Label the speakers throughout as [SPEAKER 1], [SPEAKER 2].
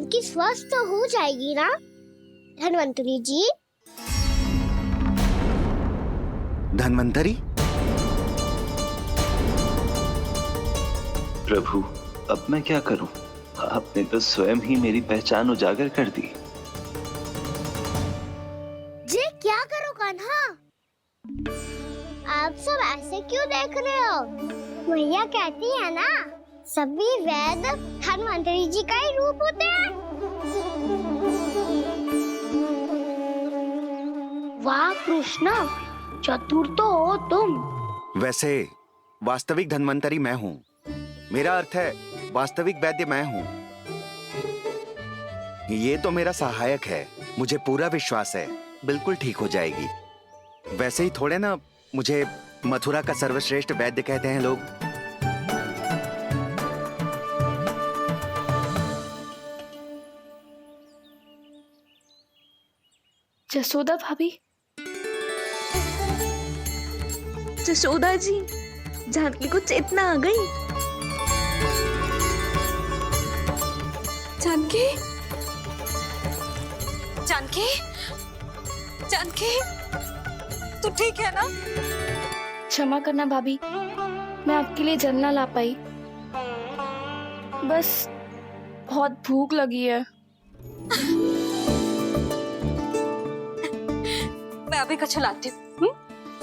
[SPEAKER 1] जानकी स्वस्थ तो हो जाएगी ना धन्वंतरी जी?
[SPEAKER 2] धन्वंतरी?
[SPEAKER 3] प्रभु, अब मैं क्या करूं? आपने तो स्वयं ही मेरी पहचान उजागर कर दी।
[SPEAKER 1] जी क्या करो कान्हा? आप सब ऐसे क्यों देख रहे हो? मैया कहती है ना, सभी वेद धन्वंतरी जी का ही रूप होते हैं। वाह कृष्ण, चतुर तो हो तुम।
[SPEAKER 2] वैसे वास्तविक धन्वंतरी मैं हूँ। मेरा अर्थ है वास्तविक वैद्य मैं हूँ। ये तो मेरा सहायक है। मुझे पूरा विश्वास है बिल्कुल ठीक हो जाएगी। वैसे ही थोड़े ना मुझे मथुरा का सर्वश्रेष्ठ वैद्य कहते हैं लोग।
[SPEAKER 4] जसोदा भाभी, जसोदा जी, जानकी को चेतना आ गई। जानकी, जानकी, जानकी, तू ठीक है ना? क्षमा करना भाभी, मैं आपके लिए जल ना ला पाई। बस बहुत भूख लगी है। मैं अभी कच्चा लाती हूँ।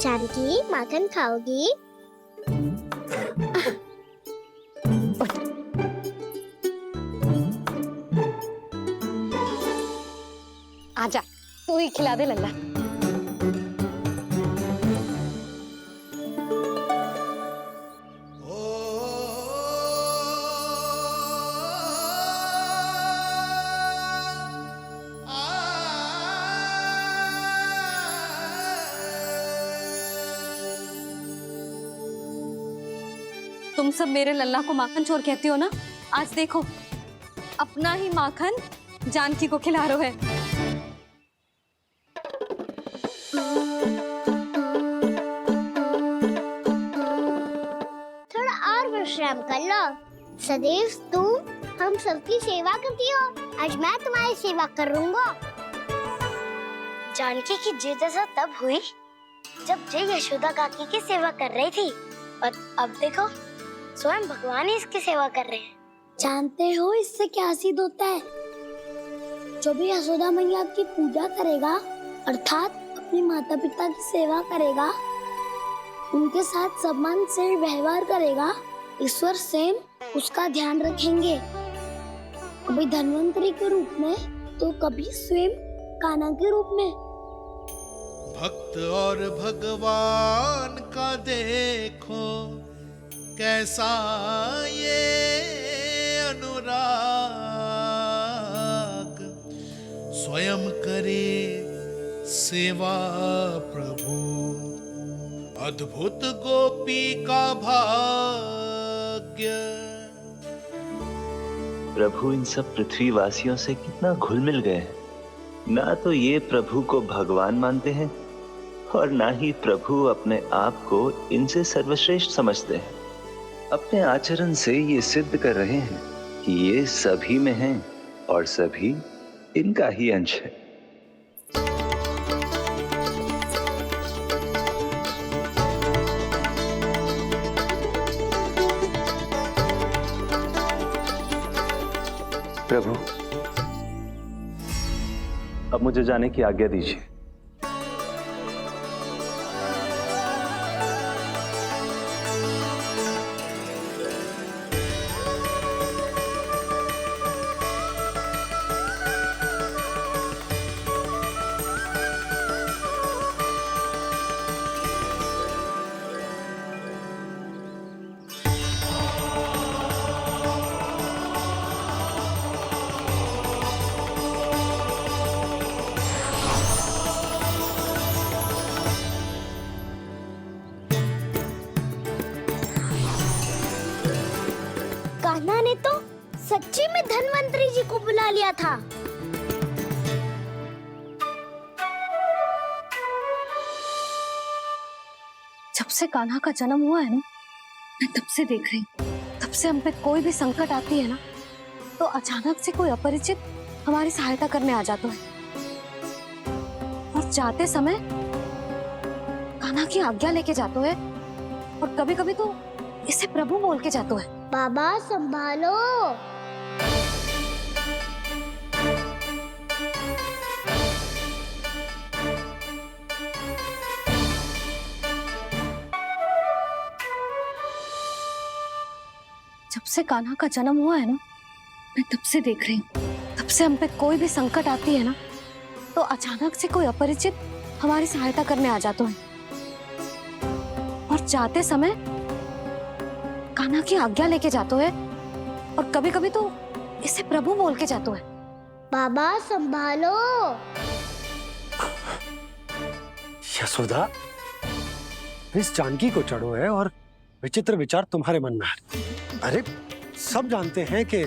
[SPEAKER 1] जानकी माखन खाओगी?
[SPEAKER 5] आजा, तू ही खिला दे लल्ला। तुम सब मेरे लल्ला को माखन चोर कहती हो ना? आज देखो, अपना ही माखन जानकी को खिला रहे है।
[SPEAKER 1] थोड़ा और विश्राम कर लो। सदैव तुम हम सबकी सेवा करती हो, आज मैं तुम्हारी सेवा करूंगा। जानकी की जिद दशा तब हुई जब जय यशोदा काकी की सेवा कर रही थी, और अब देखो स्वयं भगवान ही इसकी सेवा कर रहे हैं। जानते हो इससे क्या सिद्ध होता है? जो भी यशोदा मैया की पूजा करेगा, अर्थात अपने माता पिता की सेवा करेगा, उनके साथ सम्मान से व्यवहार करेगा, ईश्वर स्वयं उसका ध्यान रखेंगे। कभी धन्वंतरी के रूप में तो कभी स्वयं कान्हा के रूप में।
[SPEAKER 6] भक्त और भगवान का देखो कैसा ये अनुराग, स्वयं करे सेवा प्रभु, अद्भुत गोपी का भाग्य।
[SPEAKER 3] प्रभु इन सब पृथ्वीवासियों से कितना घुल मिल गए हैं। ना तो ये प्रभु को भगवान मानते हैं और ना ही प्रभु अपने आप को इनसे सर्वश्रेष्ठ समझते हैं। अपने आचरण से ये सिद्ध कर रहे हैं कि ये सभी में हैं और सभी इनका ही अंश है। प्रभु, अब मुझे जाने की आज्ञा दीजिए।
[SPEAKER 1] कान्हा ने तो सच्ची में धन्वंतरी जी को बुला लिया था।
[SPEAKER 5] जब से कान्हा का जन्म हुआ है ना, मैं तब से देख रही हूँ, तब से हम पे कोई भी संकट आती है ना, तो अचानक से कोई अपरिचित हमारी सहायता करने आ जाता है और जाते समय कान्हा की आज्ञा लेके जाते है और कभी कभी तो इसे प्रभु बोल के जाते है।
[SPEAKER 1] बाबा संभालो।
[SPEAKER 5] जब से कान्हा का जन्म हुआ है ना, मैं तब से देख रही हूँ, तब से हम पे कोई भी संकट आती है ना, तो अचानक से कोई अपरिचित हमारी सहायता करने आ जाते हैं और जाते समय कान्हा की आज्ञा लेके जाते हैं और कभी कभी तो इसे प्रभु बोल के जाते हैं।
[SPEAKER 1] बाबा संभालो।
[SPEAKER 7] यशोदा, इस जानकी को चढ़ो है और विचित्र विचार तुम्हारे मन में है। अरे सब जानते हैं कि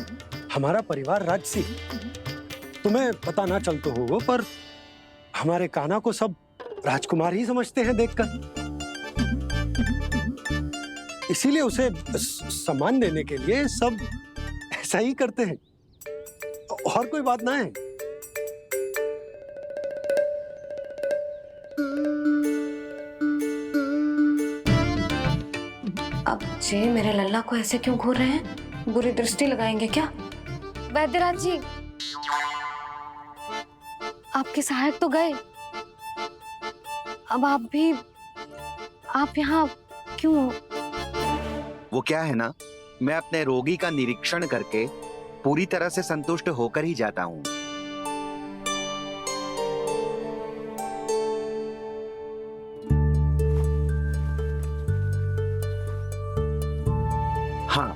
[SPEAKER 7] हमारा परिवार राजसी है। तुम्हें पता ना चलते होगा, पर हमारे कान्हा को सब राजकुमार ही समझते हैं देखकर। इसीलिए उसे सम्मान देने के लिए सब ऐसा ही करते हैं, और कोई बात ना है।
[SPEAKER 4] अब जे मेरे लल्ला को ऐसे क्यों घूर रहे हैं? बुरी दृष्टि लगाएंगे क्या?
[SPEAKER 5] वैद्यराज जी, आपके सहायक तो गए, अब आप यहाँ क्यों?
[SPEAKER 2] वो क्या है ना, मैं अपने रोगी का निरीक्षण करके पूरी तरह से संतुष्ट होकर ही जाता हूँ। हाँ,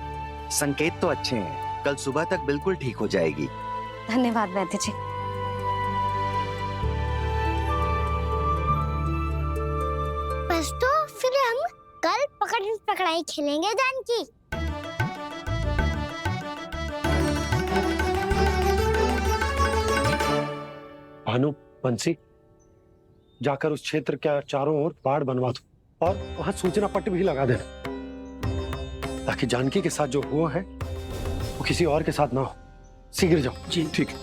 [SPEAKER 2] संकेत तो अच्छे हैं, कल सुबह तक बिल्कुल ठीक हो जाएगी।
[SPEAKER 5] धन्यवाद वैद्य जी।
[SPEAKER 1] बस तो फिर हम कल पकड़न पकड़ाई खेलेंगे जानकी।
[SPEAKER 7] भानु, बंसी, जाकर उस क्षेत्र के चारों ओर बाड़ बनवा दो और वहां सूचना पट्ट भी लगा देना, ताकि जानकी के साथ जो हुआ है वो किसी और के साथ ना हो। शीघ्र जाओ।
[SPEAKER 6] जी ठीक है।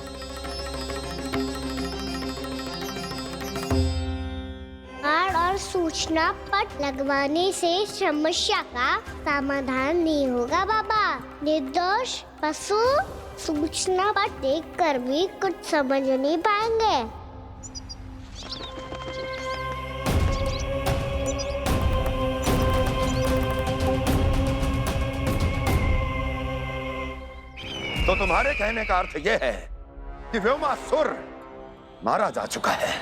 [SPEAKER 1] बाड़ और सूचना पट लगवाने से समस्या का समाधान नहीं होगा बाबा। निर्दोष पशु सूचना पट देखकर भी कुछ समझ नहीं पाएंगे।
[SPEAKER 8] तो तुम्हारे कहने का अर्थ यह है कि व्योमासुर मारा जा चुका है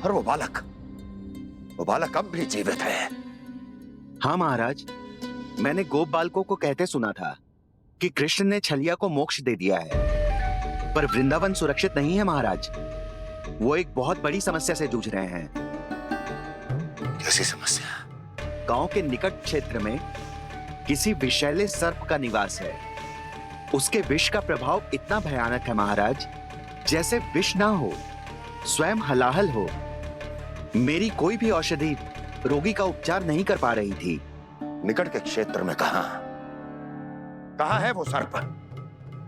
[SPEAKER 8] और वो बालक अब भी जीवित है।
[SPEAKER 2] हाँ महाराज, मैंने गोप बालकों को कहते सुना था कि कृष्ण ने छलिया को मोक्ष दे दिया है, पर वृंदावन सुरक्षित नहीं है महाराज। वो एक बहुत बड़ी समस्या से जूझ रहे हैं।
[SPEAKER 8] कैसी समस्या?
[SPEAKER 2] गांव के निकट क्षेत्र में किसी विषैले सर्प का निवास है। उसके विष का प्रभाव इतना भयानक है महाराज, जैसे विष ना हो, स्वयं हलाहल हो। मेरी कोई भी औषधि रोगी का उपचार नहीं कर पा रही थी।
[SPEAKER 8] निकट के क्षेत्र में कहां है वो सर्प?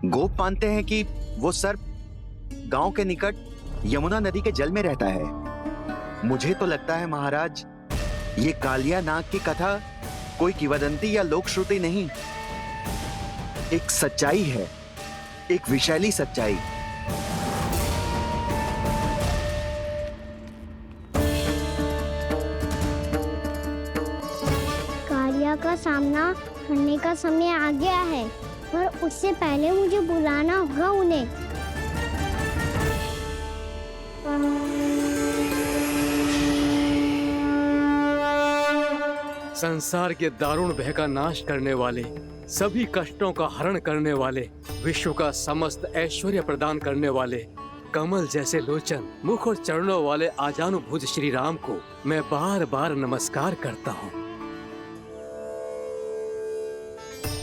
[SPEAKER 2] गोप मानते हैं कि वो सर्प गांव के निकट यमुना नदी के जल में रहता है। मुझे तो लगता है महाराज, ये कालिया नाग की कथा कोई किंवदंती या लोक श्रुति नहीं, एक सच्चाई है, एक विषैली सच्चाई।
[SPEAKER 1] कालिया का सामना करने का समय आ गया है, पर उससे पहले मुझे बुलाना होगा उन्हें।
[SPEAKER 9] संसार के दारुण भय का नाश करने वाले, सभी कष्टों का हरण करने वाले, विश्व का समस्त ऐश्वर्य प्रदान करने वाले, कमल जैसे लोचन, मुख और चरणों वाले आजानुभुज श्री राम को मैं बार बार नमस्कार करता हूँ।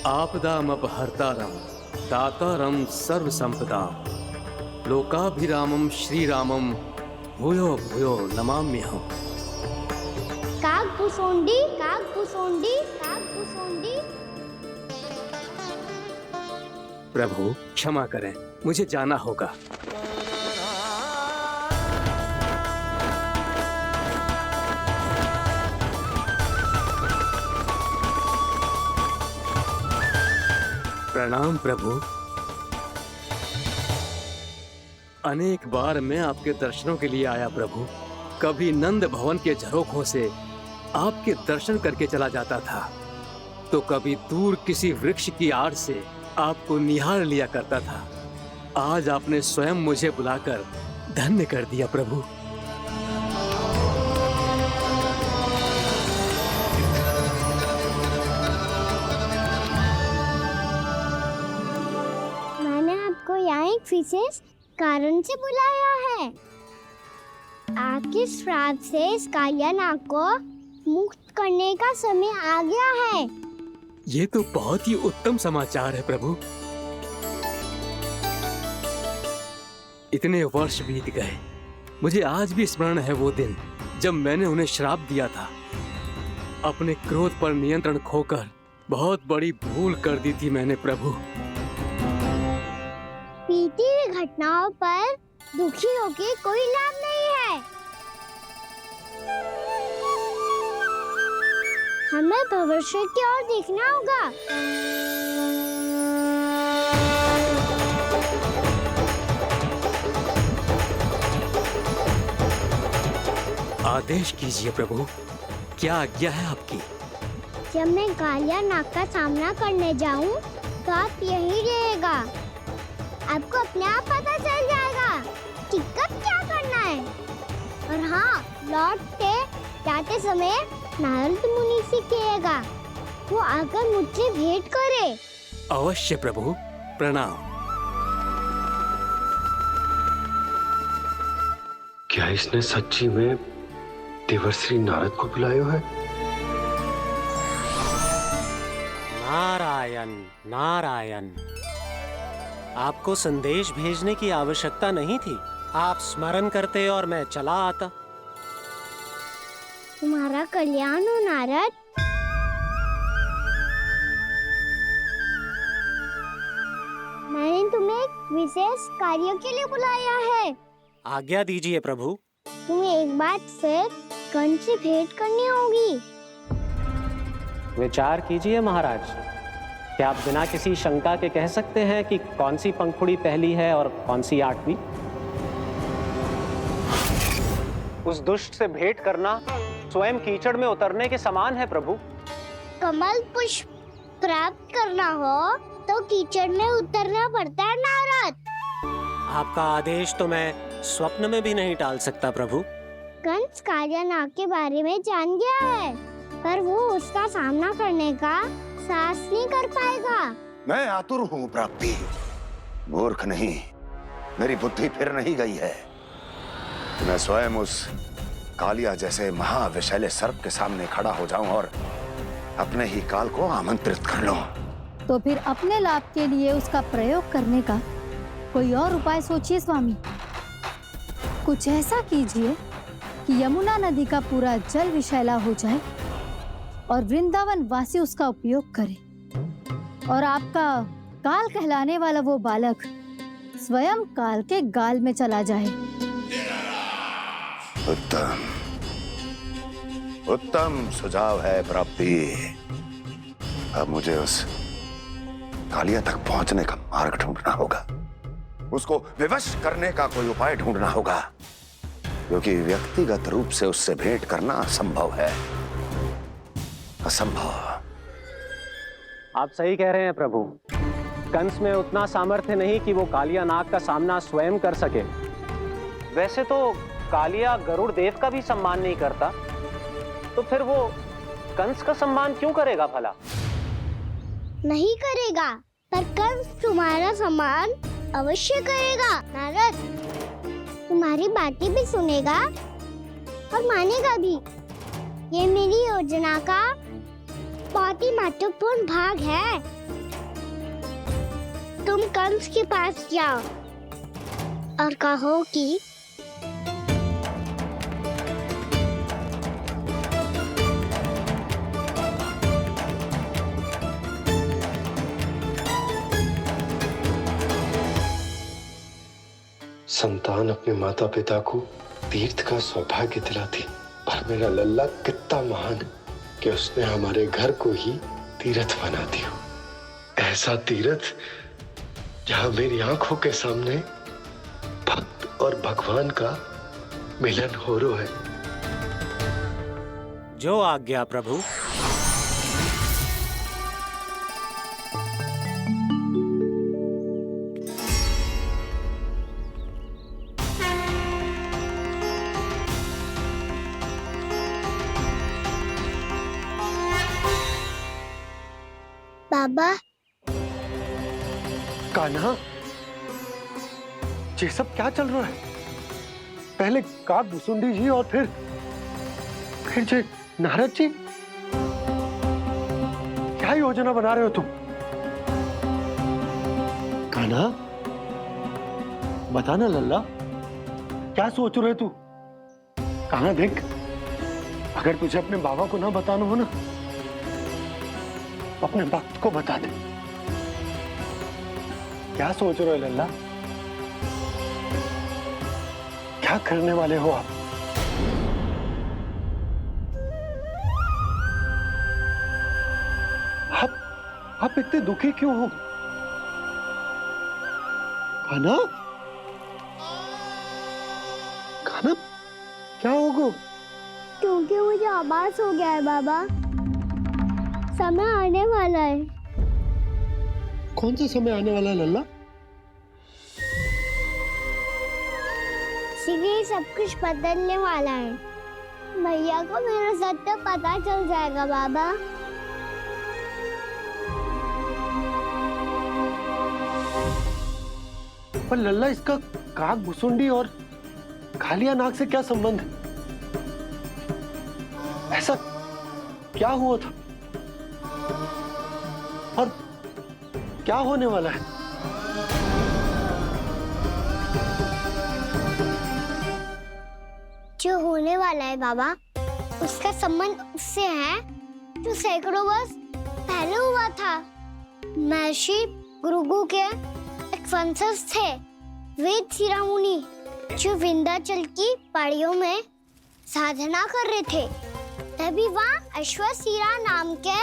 [SPEAKER 9] आपदामपहर्तारम दातारम सर्व संपदाम लोकाभिरामम श्री रामम भूयो भूयो नमाम्यहम्।
[SPEAKER 1] कागभूसोंडी, कागभूसोंडी, कागभूसोंडी।
[SPEAKER 9] प्रभु क्षमा करें, मुझे जाना होगा। प्रणाम प्रभु। अनेक बार मैं आपके दर्शनों के लिए आया प्रभु। कभी नंद भवन के झरोखों से आपके दर्शन करके चला जाता था, तो कभी दूर किसी वृक्ष की आड़ से आपको निहार लिया करता था। आज आपने स्वयं मुझे बुलाकर धन्य कर दिया प्रभु।
[SPEAKER 1] मैंने आपको यहाँ एक विशेष कारण से बुलाया है। आपके श्राप से इस कालिया नाग को मुक्त करने का समय आ गया है।
[SPEAKER 9] ये तो बहुत ही उत्तम समाचार है प्रभु। इतने वर्ष बीत गए, मुझे आज भी स्मरण है वो दिन जब मैंने उन्हें श्राप दिया था। अपने क्रोध पर नियंत्रण खोकर बहुत बड़ी भूल कर दी थी मैंने प्रभु।
[SPEAKER 1] बीती हुई घटनाओं पर दुखी होके कोई लाभ नहीं है। हमें भविष्य की ओर देखना होगा।
[SPEAKER 9] आदेश कीजिए प्रभु, क्या आज्ञा है आपकी?
[SPEAKER 1] जब मैं कालिया नाग का सामना करने जाऊं, तो आप यही रहेगा। आपको अपने आप पता चल जाएगा कि कब क्या करना है। और हाँ, लौटते जाते समय नारद मुनि से कहेगा, वो आकर मुझसे भेंट करे।
[SPEAKER 9] अवश्य प्रभु, प्रणाम।
[SPEAKER 7] क्या इसने सच्ची में देवर्षि नारद को बुलाया है?
[SPEAKER 10] नारायण नारायण, आपको संदेश भेजने की आवश्यकता नहीं थी। आप स्मरण करते और मैं चला आता।
[SPEAKER 1] तुम्हारा कल्याण हो नारद। मैंने तुम्हें एक विशेष कार्य के लिए बुलाया है।
[SPEAKER 10] आज्ञा दीजिए प्रभु।
[SPEAKER 1] तुम्हें एक बार फिर कंस से भेंट करनी होगी।
[SPEAKER 10] विचार कीजिए महाराज। क्या आप बिना किसी शंका के कह सकते हैं कि कौन सी पंखुड़ी पहली है और कौन सी आठवीं? उस दुष्ट से भेंट करना स्वयं कीचड़ में उतरने के समान है प्रभु।
[SPEAKER 1] कमल पुष्प प्राप्त करना हो तो कीचड़ में उतरना पड़ता है नारद।
[SPEAKER 10] आपका आदेश तो मैं स्वप्न में भी नहीं टाल सकता प्रभु।
[SPEAKER 1] कंस कालिया नाग के बारे में जान गया है, पर वो उसका सामना करने का साहस नहीं कर पाएगा।
[SPEAKER 8] मैं आतुर हूँ प्राप्ति, मूर्ख नहीं। मेरी बुद्धि फिर नहीं गई है। मैं स्वयं उस कालिया जैसे महाविषैले सर्प के सामने खड़ा हो जाऊं और अपने ही काल को आमंत्रित कर लूं।
[SPEAKER 11] तो फिर अपने लाभ के लिए उसका प्रयोग करने का कोई और उपाय सोचिए स्वामी। कुछ ऐसा कीजिए कि यमुना नदी का पूरा जल विषैला हो जाए और वृंदावन वासी उसका उपयोग करे, और आपका काल कहलाने वाला वो बालक स्वयं काल के गाल में चला जाए।
[SPEAKER 8] उत्तम उत्तम सुझाव है प्राप्ति। अब मुझे उस कालिया तक पहुंचने का मार्ग ढूंढना होगा। उसको विवश करने का कोई उपाय ढूंढना होगा, क्योंकि व्यक्तिगत रूप से उससे भेंट करना असंभव है। असंभव।
[SPEAKER 10] आप सही कह रहे हैं प्रभु। कंस में उतना सामर्थ्य नहीं कि वो कालिया नाग का सामना स्वयं कर सके। वैसे तो कालिया गरुड़ देव का भी सम्मान नहीं करता, तो फिर वो कंस का सम्मान क्यों करेगा भला?
[SPEAKER 1] नहीं करेगा, पर कंस तुम्हारा सम्मान अवश्य करेगा नारद। तुम्हारी बातें भी सुनेगा और मानेगा भी। ये मेरी योजना का बहुत ही महत्वपूर्ण भाग है। तुम कंस के पास जाओ और कहो कि
[SPEAKER 7] संतान अपने माता पिता को तीर्थ का सौभाग्य दिलाती, पर मेरा लल्ला कितना महान है कि उसने हमारे घर को ही तीर्थ बना दिया। ऐसा तीर्थ जहां मेरी आंखों के सामने भक्त और भगवान का मिलन हो रहा है।
[SPEAKER 10] जो आज्ञा प्रभु।
[SPEAKER 1] बाबा,
[SPEAKER 7] कान्हा, ये सब क्या चल रहा है? पहले काक भुसुंडी जी और फिर जे नारद जी। क्या योजना बना रहे हो तुम? कान्हा, बताना लल्ला, क्या सोच रहे तू? कान्हा देख, अगर तुझे अपने बाबा को ना बताना हो ना, अपने भक्त को बता दे। क्या सोच रहे हो लल्ला? क्या करने वाले हो आप? आप इतने दुखी क्यों हो? कान्हा, कान्हा, क्या होगा?
[SPEAKER 1] क्योंकि मुझे आभास हो गया है बाबा, समय आने वाला है।
[SPEAKER 7] कौन सा समय आने वाला है लल्ला?
[SPEAKER 1] इसीलिए सब कुछ बदलने वाला है। भैया को मेरा सत्य पता चल जाएगा बाबा।
[SPEAKER 7] पर लल्ला, इसका काक भुसुंडी और कालिया नाग से क्या संबंध है? ऐसा क्या हुआ था और क्या होने वाला है?
[SPEAKER 1] जो होने वाला है बाबा, उसका संबंध उससे है जो सैकड़ों वर्ष पहले हुआ था। महर्षि भृगु के एक वंशज थे, वेद शिरा मुनि, जो विंध्याचल की पहाड़ियों में साधना कर रहे थे। तभी वहाँ अश्वशिरा नाम के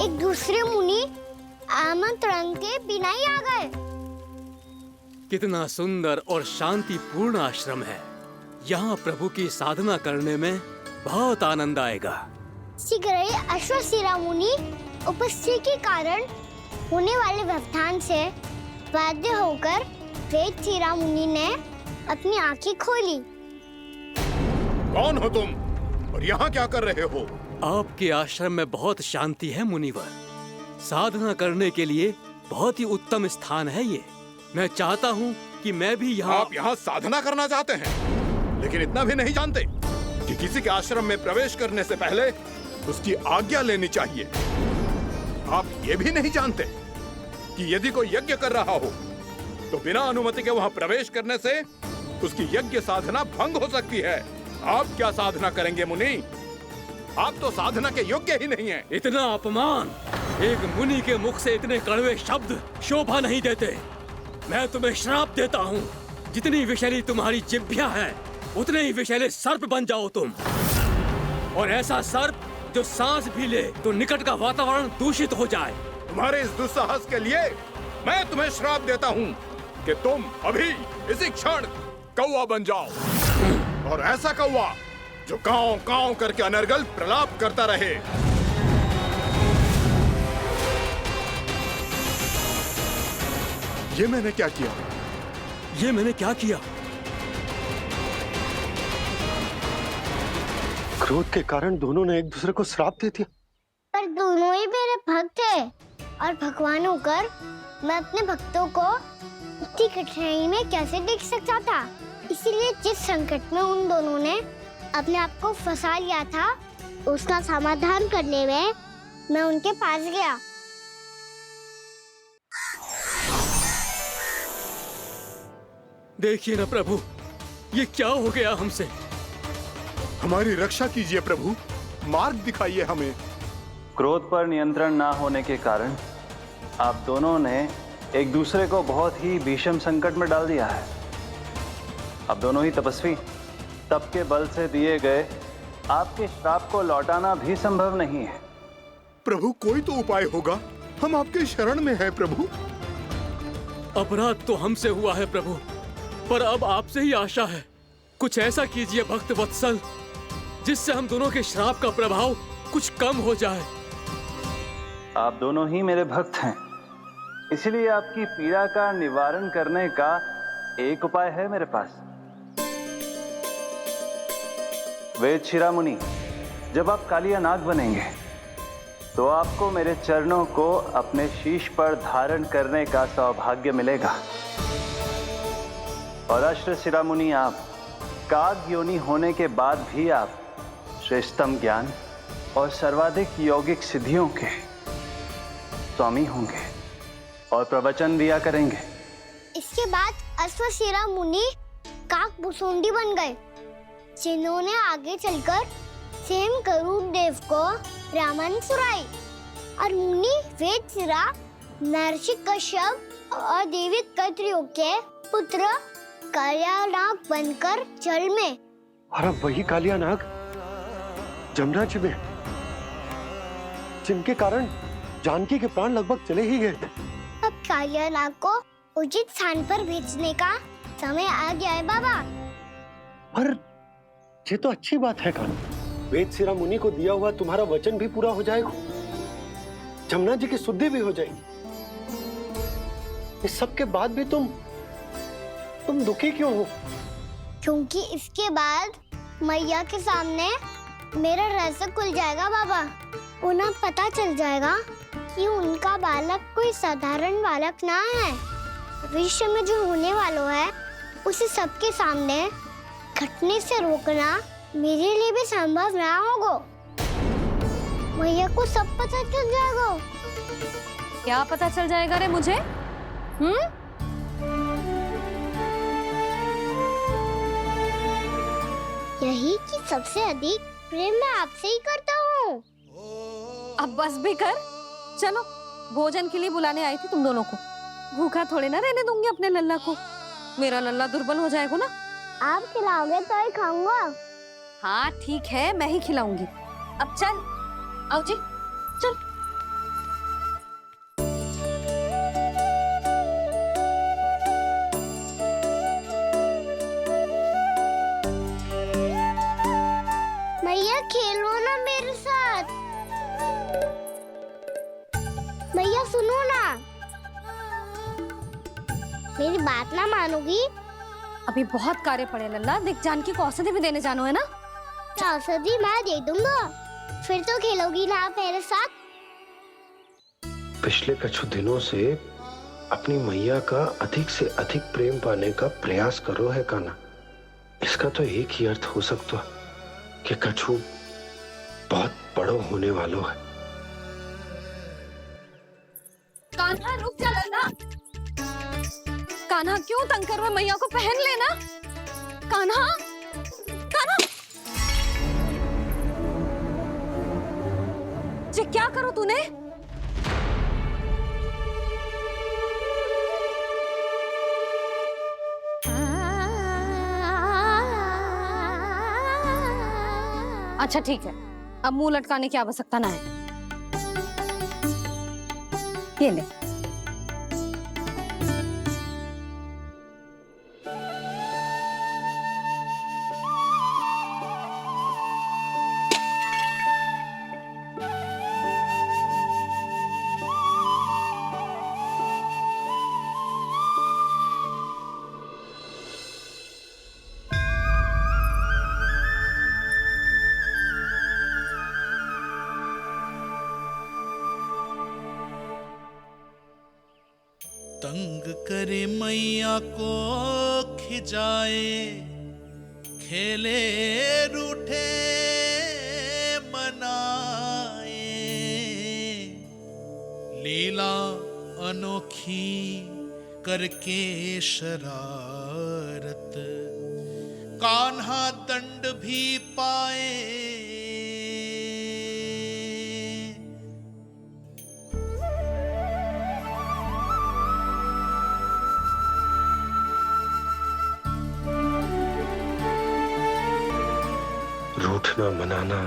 [SPEAKER 1] एक दूसरे मुनि आमंत्रण के बिना ही आ गए।
[SPEAKER 9] कितना सुंदर और शांतिपूर्ण आश्रम है। यहाँ प्रभु की साधना करने में बहुत आनंद आएगा।
[SPEAKER 1] शीघ्र ही अश्वशिरा मुनि उपस्थिति के कारण होने वाले व्यवधान से बाध्य होकर वेद शिरा मुनि ने अपनी आंखें खोली।
[SPEAKER 12] कौन हो तुम और यहाँ क्या कर रहे हो?
[SPEAKER 9] आपके आश्रम में बहुत शांति है मुनिवर। साधना करने के लिए बहुत ही उत्तम स्थान है ये। मैं चाहता हूँ कि मैं भी यहाँ।
[SPEAKER 12] आप यहाँ साधना करना चाहते हैं, लेकिन इतना भी नहीं जानते कि किसी के आश्रम में प्रवेश करने से पहले उसकी आज्ञा लेनी चाहिए। आप ये भी नहीं जानते कि यदि कोई यज्ञ कर रहा हो तो बिना अनुमति के वहाँ प्रवेश करने से उसकी यज्ञ साधना भंग हो सकती है। आप क्या साधना करेंगे मुनि? आप तो साधना के योग्य ही नहीं हैं।
[SPEAKER 9] इतना अपमान! एक मुनि के मुख से इतने कड़वे शब्द शोभा नहीं देते। मैं तुम्हें श्राप देता हूँ, जितनी विषैली तुम्हारी जिह्वा है उतने ही विषैले सर्प बन जाओ तुम। और ऐसा सर्प जो सांस भी ले तो निकट का वातावरण दूषित हो जाए।
[SPEAKER 12] तुम्हारे इस दुस्साहस के लिए मैं तुम्हें श्राप देता हूँ कि तुम अभी इसी क्षण कौवा बन जाओ, और ऐसा कौवा जो कांव कांव करके अनर्गल प्रलाप करता रहे। ये मैंने क्या किया?
[SPEAKER 9] ये मैंने क्या किया?
[SPEAKER 7] क्रोध के कारण दोनों ने एक दूसरे को श्राप दे दिया।
[SPEAKER 1] पर दोनों ही मेरे भक्त हैं, और भगवान होकर मैं अपने भक्तों को इतनी कठिनाई में कैसे देख सकता था। इसीलिए जिस संकट में उन दोनों ने अपने आप को फंसा लिया था, उसका समाधान करने में मैं उनके पास गया।
[SPEAKER 9] देखिए ना प्रभु, ये क्या हो गया हमसे?
[SPEAKER 12] हमारी रक्षा कीजिए प्रभु, मार्ग दिखाइए हमें।
[SPEAKER 10] क्रोध पर नियंत्रण ना होने के कारण आप दोनों ने एक दूसरे को बहुत ही भीषण संकट में डाल दिया है। अब दोनों ही तपस्वी, तप के बल से दिए गए आपके श्राप को लौटाना भी संभव नहीं है।
[SPEAKER 12] प्रभु कोई तो उपाय होगा, हम आपके शरण में हैं प्रभु।
[SPEAKER 9] अपराध तो हमसे हुआ है प्रभु, पर अब आपसे ही आशा है। कुछ ऐसा कीजिए भक्त वत्सल, जिससे हम दोनों के श्राप का प्रभाव कुछ कम हो जाए।
[SPEAKER 10] आप दोनों ही मेरे भक्त हैं, इसलिए आपकी पीड़ा का निवारण करने का एक उपाय है मेरे पास। वेद शिरामुनि, जब आप कालिया नाग बनेंगे तो आपको मेरे चरणों को अपने शीश पर धारण करने का सौभाग्य मिलेगा। और अश्र शिरामुनि, आप काग योनि होने के बाद भी आप श्रेष्ठतम ज्ञान और सर्वाधिक यौगिक सिद्धियों के स्वामी होंगे और प्रवचन दिया करेंगे।
[SPEAKER 1] इसके बाद अश्वशिरा मुनि काकभूसुंडी बन गए, जिन्होंने आगे चलकर स्वयं गरुड़ देव को रामायण सुनाई। और मुनि वेदशिरा, महर्षि कश्यप और देवी कत्रियों के पुत्र कालिया नाग बनकर जल में,
[SPEAKER 7] और अब वही कालिया नाग जमुना जी में, जिनके कारण जानकी के प्राण लगभग चले ही गए थे।
[SPEAKER 1] अब कालिया नाग को उचित स्थान पर भेजने का समय आ गया है बाबा।
[SPEAKER 7] पर ये तो अच्छी बात है कान्हा, वेदशिरा मुनि को दिया हुआ तुम्हारा वचन भी पूरा हो जाएगा, जमुना जी की शुद्धि भी हो जाएगी। इस सब के बाद भी तुम दुखी क्यों हो?
[SPEAKER 1] क्योंकि इसके बाद मैया के सामने मेरा रहस्य खुल जाएगा बाबा। उन्हें पता चल जाएगा कि उनका बालक कोई साधारण बालक ना है। भविष्य में जो होने वाला है उसे सबके सामने घटने से रोकना मेरे लिए भी संभव ना होगा। मैया को सब पता चल जाएगा।
[SPEAKER 5] क्या पता चल जाएगा रे मुझे?
[SPEAKER 1] यही कि सबसे अधिक प्रेम मैं आपसे ही करता हूँ।
[SPEAKER 5] अब बस भी कर, चलो भोजन के लिए बुलाने आई थी तुम दोनों को। भूखा थोड़े ना रहने दूंगी अपने लल्ला को, मेरा लल्ला दुर्बल हो जाएगा ना।
[SPEAKER 1] आप खिलाओगे तो ही खाऊंगा।
[SPEAKER 5] हाँ ठीक है, मैं ही खिलाऊंगी। अब चल, आओ जी, चल।
[SPEAKER 1] मैया खेलो ना मेरे साथ। मैया सुनो ना, मेरी बात ना मानोगी?
[SPEAKER 5] अभी बहुत कार्य पड़े लल्ला, देख जानकी को औषधि भी देने जानो है ना।
[SPEAKER 1] औषधि मैं दे दूंगा, फिर तो खेलोगी ना आप मेरे साथ।
[SPEAKER 13] पिछले कुछ दिनों से अपनी मैया का अधिक से अधिक प्रेम पाने का प्रयास करो है कान्हा। इसका तो एक ही अर्थ हो सकता कि कछु बहुत बड़ो होने वालों है।
[SPEAKER 5] कान्हा रुक जा लल्ला। कान्हा क्यों तंग कर रहा है? मैया को पहन लेना। कान्हा, कान्हा, ये क्या करो तूने? अच्छा ठीक है, अब मुंह लटकाने की आवश्यकता ना है। ये ले।
[SPEAKER 6] तंग करे मैया को खिजाए, खेले रूठे मनाए, लीला अनोखी करके शरारत, कान्हा दंड भी पाए।
[SPEAKER 13] रूठना मनाना,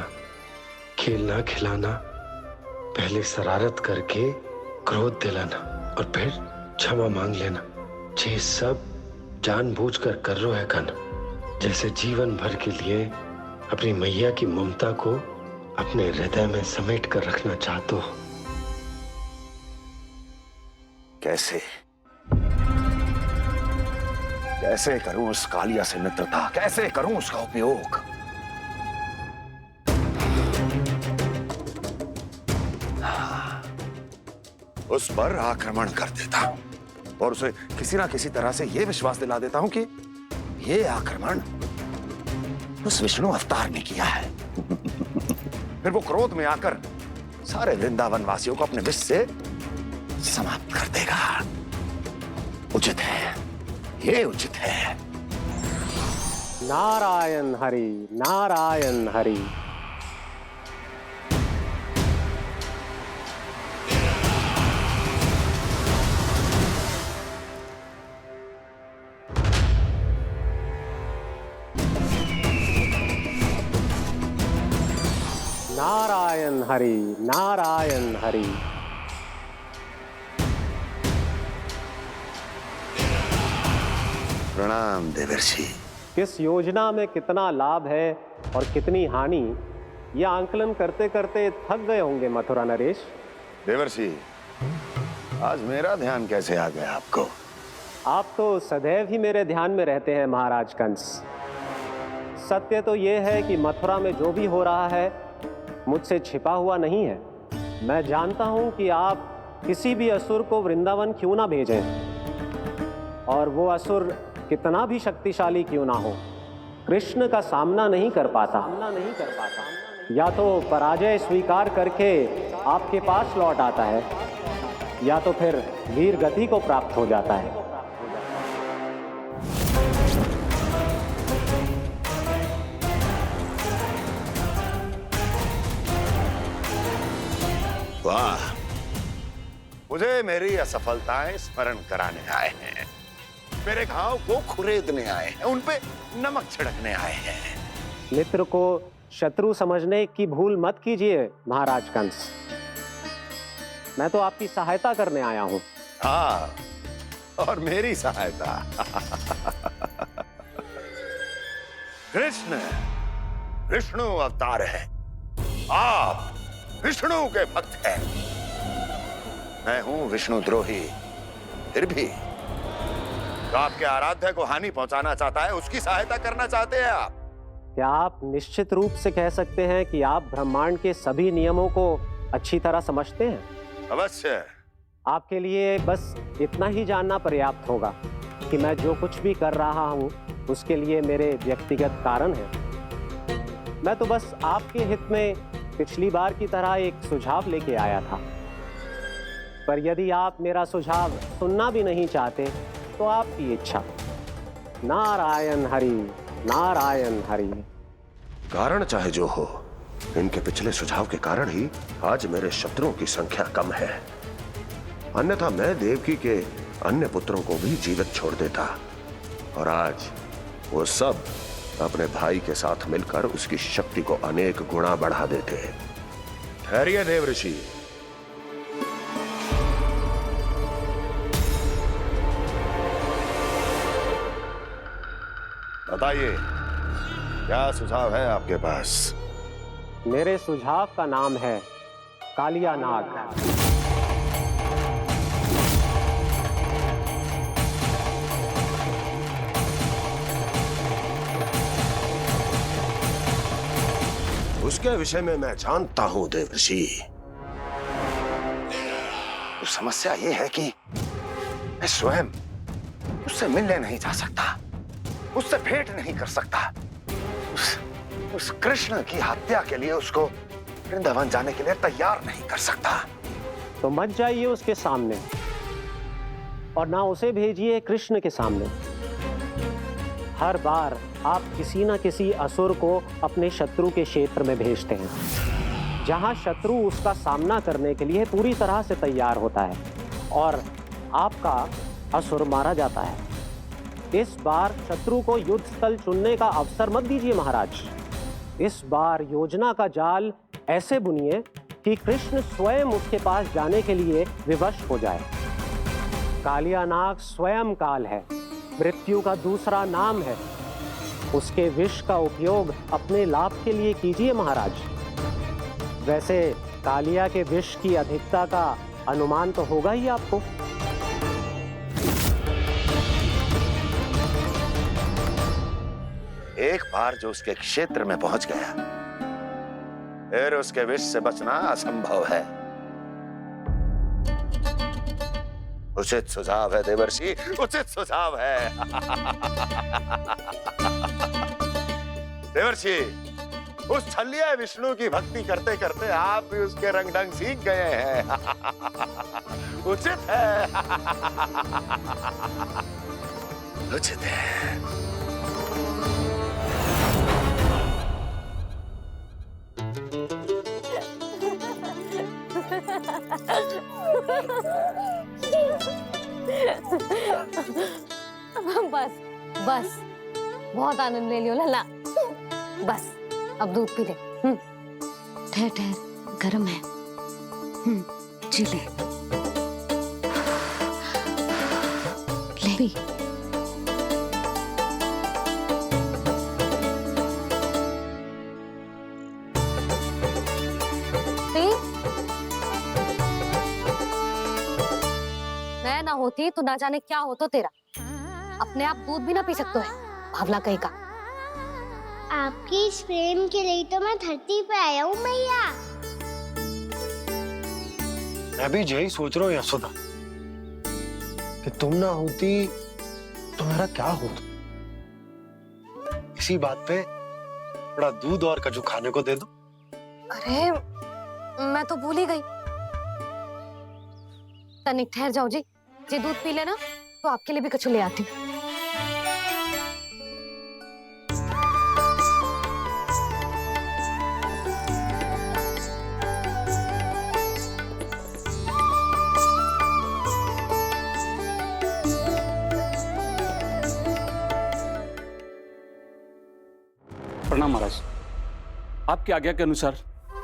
[SPEAKER 13] खेलना खिलाना, पहले शरारत करके क्रोध दिलाना और फिर क्षमा मांग लेना, ये सब जानबूझकर कर रहे है कान्हा, जैसे जीवन भर के लिए अपनी मैया की ममता को अपने हृदय में समेट कर रखना चाहते हो।
[SPEAKER 8] कैसे कैसे करूं उस कालिया से मित्रता, कैसे करूं उसका उपयोग? उस पर आक्रमण कर देता हूं और उसे किसी ना किसी तरह से यह विश्वास दिला देता हूं कि यह आक्रमण उस विष्णु अवतार ने किया है। फिर वो क्रोध में आकर सारे वृंदावन वासियों को अपने विष से समाप्त कर देगा। उचित है, ये उचित है।
[SPEAKER 10] नारायण हरि, नारायण हरि। नारायण हरि, नारायण हरि।
[SPEAKER 8] प्रणाम देवर्षि।
[SPEAKER 10] किस योजना में कितना लाभ है और कितनी हानि, यह आंकलन करते करते थक गए होंगे मथुरा नरेश।
[SPEAKER 8] देवर्षि, आज मेरा ध्यान कैसे आ गया आपको?
[SPEAKER 10] आप तो सदैव ही मेरे ध्यान में रहते हैं महाराज कंस। सत्य तो यह है कि मथुरा में जो भी हो रहा है मुझसे छिपा हुआ नहीं है। मैं जानता हूं कि आप किसी भी असुर को वृंदावन क्यों ना भेजें, और वो असुर कितना भी शक्तिशाली क्यों ना हो, कृष्ण का सामना नहीं कर पाता। या तो पराजय स्वीकार करके आपके पास लौट आता है, या तो फिर वीर गति को प्राप्त हो जाता है।
[SPEAKER 8] वाह, मुझे मेरी असफलताएं स्मरण कराने आए हैं, मेरे घाव को खुरेदने आए हैं, उन पे नमक छिड़कने आए हैं।
[SPEAKER 10] मित्र को शत्रु समझने की भूल मत कीजिए महाराज कंस। मैं तो आपकी सहायता करने आया हूं।
[SPEAKER 8] हाँ, और मेरी सहायता। कृष्ण विष्णु अवतार है, आप विष्णु के भक्त हैं। मैं हूं विष्णु द्रोही, फिर भी तो आपके आराध्य को हानि पहुंचाना चाहता है, उसकी सहायता करना चाहते हैं आप।
[SPEAKER 10] क्या आप निश्चित रूप से कह सकते हैं कि आप ब्रह्मांड के सभी नियमों को अच्छी तरह समझते हैं?
[SPEAKER 8] अवश्य।
[SPEAKER 10] आपके लिए बस इतना ही जानना पर्याप्त होगा कि मैं जो कुछ भी कर रहा हूं उसके लिए मेरे व्यक्तिगत कारण हैं। मैं तो बस आपके हित में पिछली बार की तरह एक सुझाव लेके आया था, पर यदि आप मेरा सुझाव सुनना भी नहीं चाहते तो आपकी इच्छा। नारायण हरि, नारायण हरि।
[SPEAKER 8] कारण चाहे जो हो, इनके पिछले सुझाव के कारण ही आज मेरे शत्रुओं की संख्या कम है। अन्यथा मैं देवकी के अन्य पुत्रों को भी जीवित छोड़ देता, और आज वो सब अपने भाई के साथ मिलकर उसकी शक्ति को अनेक गुना बढ़ा देते। ठहरिए देवऋषि। बताइए, क्या सुझाव है आपके पास?
[SPEAKER 10] मेरे सुझाव का नाम है कालिया नाग।
[SPEAKER 8] उसके विषय में मैं जानता हूं देवर्षि। तो समस्या यह है कि मैं स्वयं उससे मिलने नहीं जा सकता, उससे भेंट नहीं कर सकता। उस कृष्ण की हत्या के लिए उसको वृंदावन जाने के लिए तैयार नहीं कर सकता।
[SPEAKER 10] तो मत जाइए उसके सामने, और ना उसे भेजिए कृष्ण के सामने। हर बार आप किसी ना किसी असुर को अपने शत्रु के क्षेत्र में भेजते हैं, जहां शत्रु उसका सामना करने के लिए पूरी तरह से तैयार होता है और आपका असुर मारा जाता है। इस बार शत्रु को युद्ध स्थल चुनने का अवसर मत दीजिए महाराज। इस बार योजना का जाल ऐसे बुनिए कि कृष्ण स्वयं उसके पास जाने के लिए विवश हो जाए। कालिया नाग स्वयं काल है, मृत्यु का दूसरा नाम है। उसके विष का उपयोग अपने लाभ के लिए कीजिए महाराज। वैसे कालिया के विष की अधिकता का अनुमान तो होगा ही आपको।
[SPEAKER 8] एक बार जो उसके क्षेत्र में पहुंच गया, फिर उसके विष से बचना असंभव है। उचित सुझाव है देवर्षि, उचित सुझाव है। देवर्षि, उस छलिया विष्णु की भक्ति करते करते आप भी उसके रंग ढंग सीख गए हैं। उचित है। उचित है।
[SPEAKER 5] बस बस, बहुत आनंद ले लियो लल्ला। बस अब दूध पी ले। ठहर ठहर, गर्म है। जी ले ले भी। मैं ना होती तो ना जाने क्या होता तेरा। अपने आप दूध भी ना पी सकते है, भावला कहीं का।
[SPEAKER 1] आपकी इस प्रेम के लिए तो मैं धरती पे आया हूँ मैया।
[SPEAKER 7] मैं भी यही सोच रहा हूँ यशोदा कि तुम ना होती तो मेरा क्या होता। इसी बात पे थोड़ा दूध और कजू खाने को दे दो।
[SPEAKER 5] अरे मैं तो भूल ही गई। तनिक ठहर जाओ जी, दूध पी लेना तो आपके लिए भी कछु ले आती हूँ।
[SPEAKER 14] प्रणाम महाराज। आपकी आज्ञा के अनुसार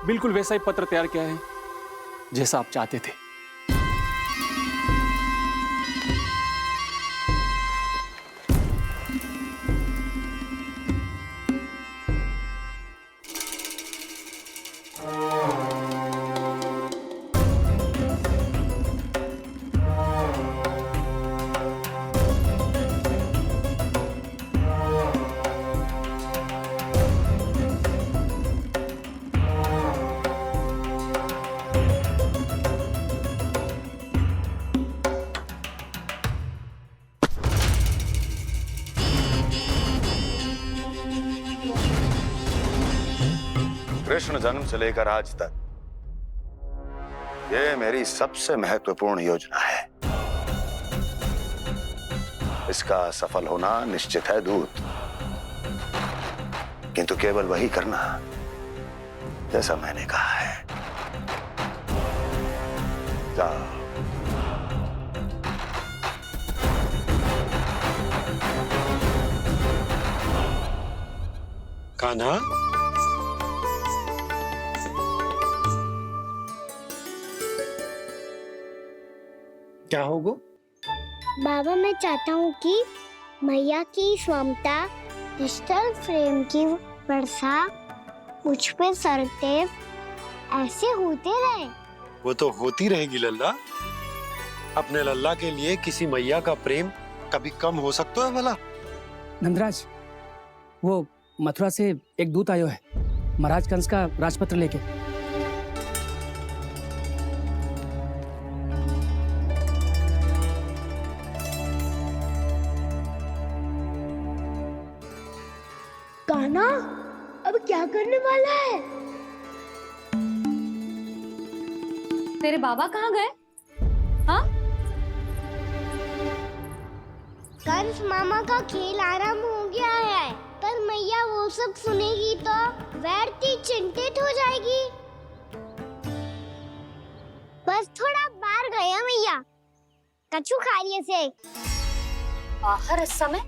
[SPEAKER 14] बिल्कुल वैसा ही पत्र तैयार किया है जैसा आप चाहते थे।
[SPEAKER 8] कृष्ण जन्म से लेकर आज तक ये मेरी सबसे महत्वपूर्ण योजना है। इसका सफल होना निश्चित है दूत, किंतु केवल वही करना जैसा मैंने कहा है। जाओ।
[SPEAKER 7] कान्हा, क्या होगा?
[SPEAKER 1] बाबा मैं चाहता हूँ कि मैया की स्वमता क्रिस्टल फ्रेम की वर्षा मुझ पे सरते ऐसे होते रहे।
[SPEAKER 7] वो तो होती रहेगी लल्ला। अपने लल्ला के लिए किसी मैया का प्रेम कभी कम हो सकता है भला?
[SPEAKER 15] नंदराज, वो मथुरा से एक दूत आयो है महाराज कंस का राजपत्र लेके।
[SPEAKER 1] कान्हा अब क्या करने वाला है?
[SPEAKER 5] तेरे बाबा कहाँ गए? हाँ?
[SPEAKER 1] कंस मामा का खेल आरंभ हो गया है, पर मैया वो सब सुनेगी तो व्यर्थ चिंतित हो जाएगी। बस थोड़ा बाहर गया मैया, कछु खा लिए से।
[SPEAKER 5] बाहर इस समय?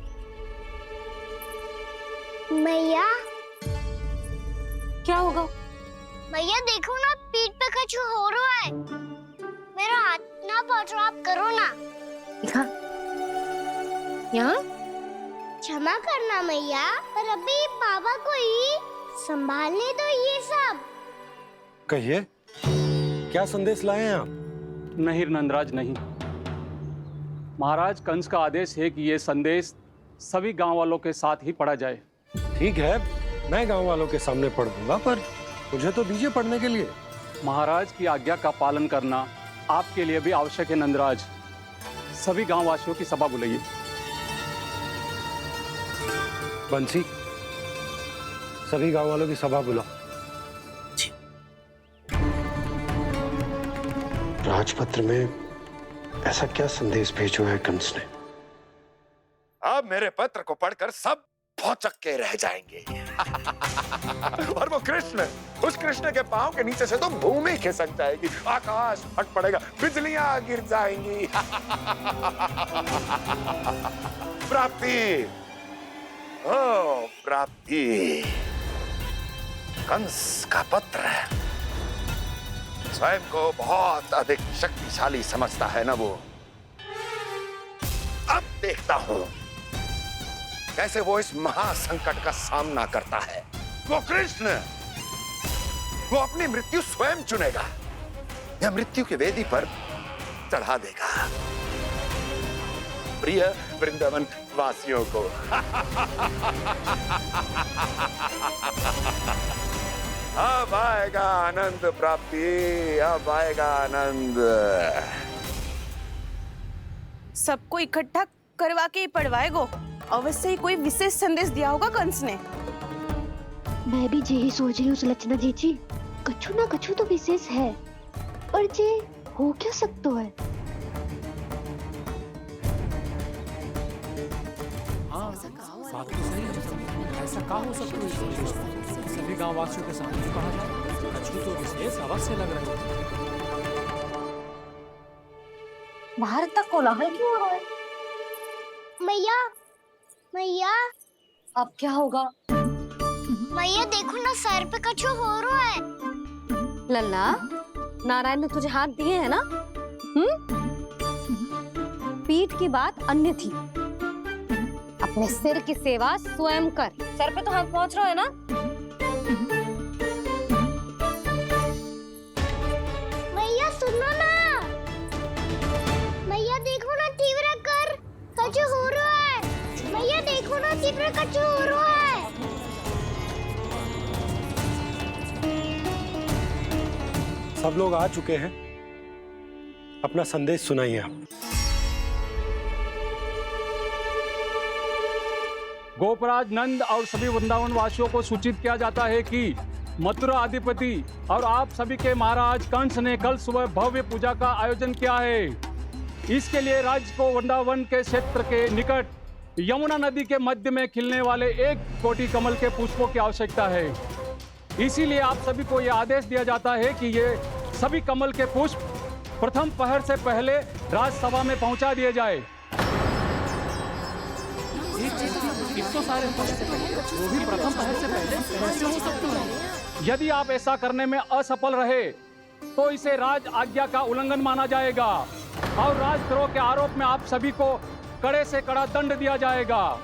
[SPEAKER 1] मैया
[SPEAKER 5] क्या होगा?
[SPEAKER 1] भैया देखो ना, पीठ पे कछु हो रहा है। मेरा हाथ ना पहुंच रहा, आप करो ना।
[SPEAKER 5] दिखा यहाँ।
[SPEAKER 1] क्षमा करना मैया, पर अभी बाबा को ही संभालने दो ये सब।
[SPEAKER 7] कहिए, क्या संदेश लाए हैं आप?
[SPEAKER 14] नहीं नंदराज नहीं। महाराज कंस का आदेश है कि ये संदेश सभी गांव वालों के साथ ही पढ़ा जाए।
[SPEAKER 7] ठीक है, मैं गांव वालों के सामने पढ़ दूंगा, पर मुझे तो दीजिए पढ़ने के लिए।
[SPEAKER 14] महाराज की आज्ञा का पालन करना आपके लिए भी आवश्यक है नंदराज। सभी गांव वासियों की सभा बुलाइए।
[SPEAKER 7] बंसी, सभी गांव वालों की सभा बुलाओ।
[SPEAKER 13] राजपत्र में ऐसा क्या संदेश भेजो है कंस ने?
[SPEAKER 8] अब मेरे पत्र को पढ़कर सब भौचक के रह जाएंगे। और वो कृष्ण, उस कृष्ण के पांव के नीचे से तो भूमि खिसक जाएगी, आकाश फट पड़ेगा, बिजलियां गिर जाएंगी। प्राप्ति, ओ प्राप्ति, कंस का पत्र। स्वयं को बहुत अधिक शक्तिशाली समझता है ना वो। अब देखता हूं कैसे वो इस महासंकट का सामना करता है। वो कृष्ण, वो अपनी मृत्यु स्वयं चुनेगा या मृत्यु की वेदी पर चढ़ा देगा। प्रिय वृंदावन वासियों को अब आएगा आनंद प्राप्ति, अब आएगा आनंद।
[SPEAKER 16] सबको इकट्ठा करवा के ही पढ़वाएगो। अवश्य ही कोई विशेष संदेश दिया होगा कंस ने।
[SPEAKER 5] मैं भी यही सोच रही हूँ सुलक्षणा जी, कछु ना कछु तो विशेष है, पर जे हो क्या सकता है?
[SPEAKER 15] हाँ, बात तो सही है। ऐसा क्या हो सकता है? सभी गांव वासियों के सामने कहा जाए, कछु तो विशेष अवश्य लग रहा है।
[SPEAKER 5] बाहर तक कोलाहल क्यों हो रहा है?
[SPEAKER 1] मैया, मैया,
[SPEAKER 5] अब क्या होगा?
[SPEAKER 1] मैया देखो ना, सर पे कछु हो रहा है।
[SPEAKER 5] लल्ला, नारायण ने तुझे हाथ दिए हैं ना? पीठ की बात अन्य थी। अपने सिर की सेवा स्वयं कर। सर पे तो हाथ पहुंच रहा है ना?
[SPEAKER 1] मैया सुनो ना, मैया देखो ना, तीव्र कर कछु हो रहा है। मैया देखो ना, तीव्र कछु हो रहा है।
[SPEAKER 7] सब लोग आ चुके हैं, अपना संदेश सुनाइए आप।
[SPEAKER 14] गोपराज नंद और सभी वृंदावन वासियों को सूचित किया जाता है कि मथुरा अधिपति और आप सभी के महाराज कंस ने कल सुबह भव्य पूजा का आयोजन किया है। इसके लिए राज्य को वृंदावन के क्षेत्र के निकट यमुना नदी के मध्य में खिलने वाले 1 कोटि कमल के पुष्पों की आवश्यकता है। इसीलिए आप सभी को यह आदेश दिया जाता है कि ये सभी कमल के पुष्प प्रथम पहर से पहले राजसभा में पहुंचा दिए जाए।
[SPEAKER 15] इतने सारे वो भी प्रथम पहर से पहले कैसे हो सकते हैं?
[SPEAKER 14] यदि आप ऐसा करने में असफल रहे तो इसे राज आज्ञा का उल्लंघन माना जाएगा और राजद्रोह के आरोप में आप सभी को कड़े से कड़ा दंड दिया जाएगा।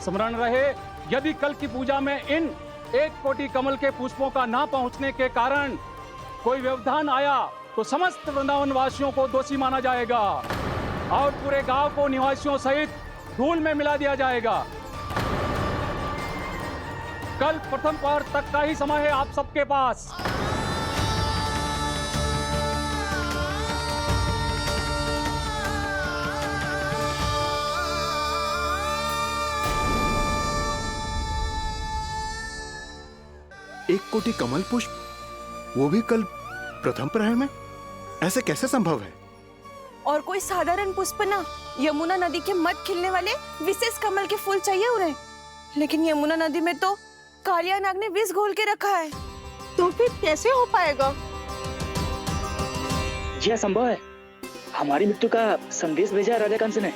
[SPEAKER 14] स्मरण रहे, यदि कल की पूजा में इन 1 कोटि कमल के पुष्पों का ना पहुंचने के कारण कोई व्यवधान आया तो समस्त वृंदावन वासियों को दोषी माना जाएगा और पूरे गांव को निवासियों सहित धूल में मिला दिया जाएगा। कल प्रथम पहर तक का ही समय है आप सबके पास।
[SPEAKER 12] एक कोटि कमल पुष्प, वो भी कल प्रथम प्रहर में? ऐसे कैसे संभव है?
[SPEAKER 16] और कोई साधारण पुष्प ना, यमुना नदी के मध्य खिलने वाले विशेष कमल के फूल चाहिए उन्हें। लेकिन यमुना नदी में तो कालिया नाग ने विष घोल के रखा है, तो फिर कैसे हो पाएगा?
[SPEAKER 17] जी संभव है। हमारी मृत्यु का संदेश भेजा राजा कंस ने।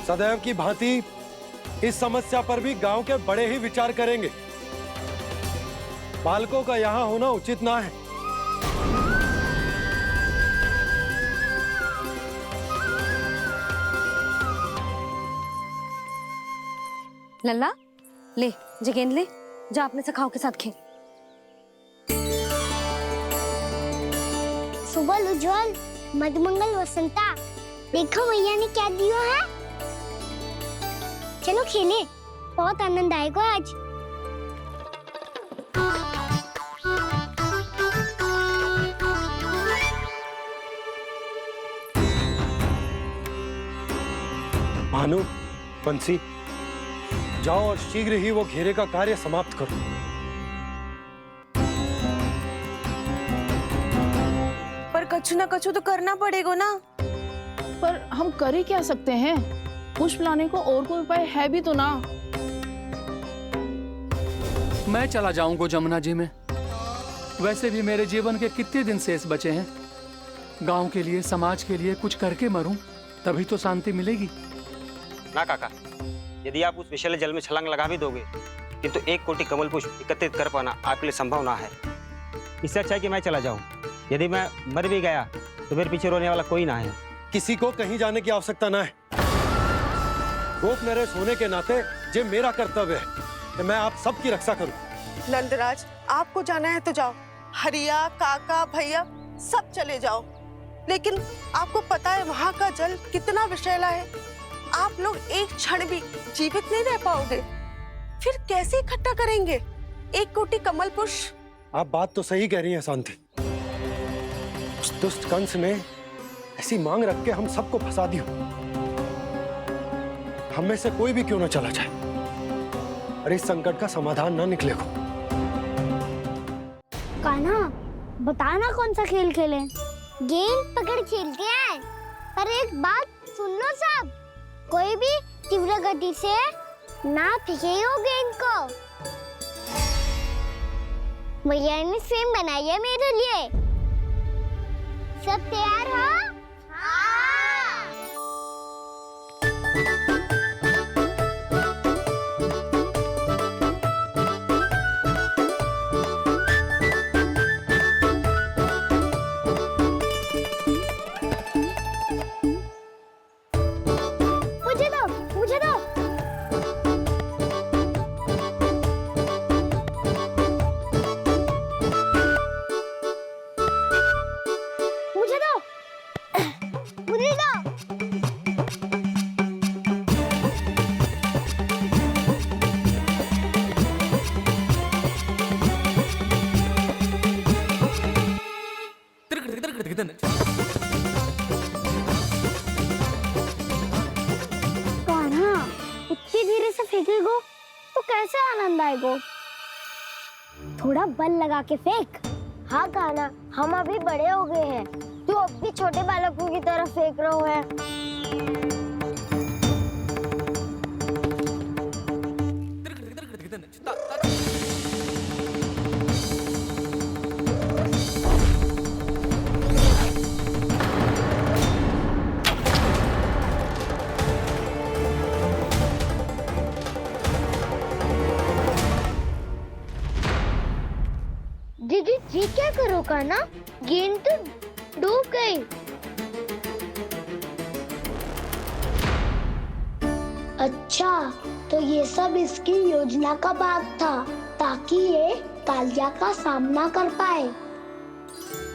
[SPEAKER 7] सदैव की भांति इस समस्या पर भी गांव के बड़े ही विचार करेंगे। बालकों का यहाँ होना उचित ना है।
[SPEAKER 5] लल्ला ले जे गेंद ले, जा अपने सखाओं के साथ खेल।
[SPEAKER 1] सुबह उज्जवल, मधुमंगल वसंता, देखो भैया ने क्या दिया है। चलो खेले, बहुत आनंद आएगा आज।
[SPEAKER 7] भानु, बंसी, जाओ और शीघ्र ही वो घेरे का कार्य समाप्त करो।
[SPEAKER 16] पर कछु ना कछु तो करना पड़ेगा ना।
[SPEAKER 18] पर हम कर ही क्या सकते हैं? पुष्प लाने को और कोई उपाय है भी तो ना।
[SPEAKER 15] मैं चला जाऊंगा जमुना जी में। वैसे भी मेरे जीवन के कितने दिन शेष बचे हैं। गांव के लिए, समाज के लिए कुछ करके मरूं, तभी तो शांति मिलेगी।
[SPEAKER 19] ना काका, यदि आप उस विषैले जल में छलांग लगा भी दोगे, किंतु 1 कोटि कमल पुष्प एकत्रित कर पाना आपके लिए संभव ना है। इससे अच्छा है कि मैं चला जाऊं। यदि मैं मर भी गया तो मेरे पीछे रोने वाला कोई ना है।
[SPEAKER 7] किसी को कहीं जाने की आवश्यकता ना है। गोप नरेश होने के नाते ये मेरा कर्तव्य है कि मैं आप सबकी रक्षा करूं।
[SPEAKER 16] नंदराज, आपको जाना है तो जाओ। हरिया, काका, भैया सब चले जाओ। लेकिन आपको पता है वहाँ का जल कितना विषैला है। आप लोग एक क्षण भी जीवित नहीं रह पाओगे। फिर कैसे इकट्ठा करेंगे 1 कोटि कमल पुष्प?
[SPEAKER 7] आप बात तो सही कह रही हैं शांति। उस दुष्ट कंस ने ऐसी मांग रख के हम सबको फंसा दिया। हम में से कोई भी क्यों ना चला जाए और इस संकट का समाधान ना निकले को।
[SPEAKER 1] कान्हा, बताना कौन सा खेल खेले? गेंद पकड़ खेलते हैं। पर एक बात सुन लो सब, कोई भी तीव्र गति से ना फेंकेगा गेंद को। भैया ने फ्रेम बनाई है मेरे लिए। सब तैयार हो? मुझे दो। इतनी धीरे से फेंकेगो तो कैसे आनंद आएगा? थोड़ा बल लगा के फेंक। हाँ कान्हा, हम अभी बड़े हो गए हैं, तू अब भी छोटे बालकों की तरह फेंक रहा है। दीदी जी क्या करो कान्हा? गेंद तो डूब गई। अच्छा, तो ये सब इसकी योजना का भाग था ताकि ये कालिया का सामना कर पाए।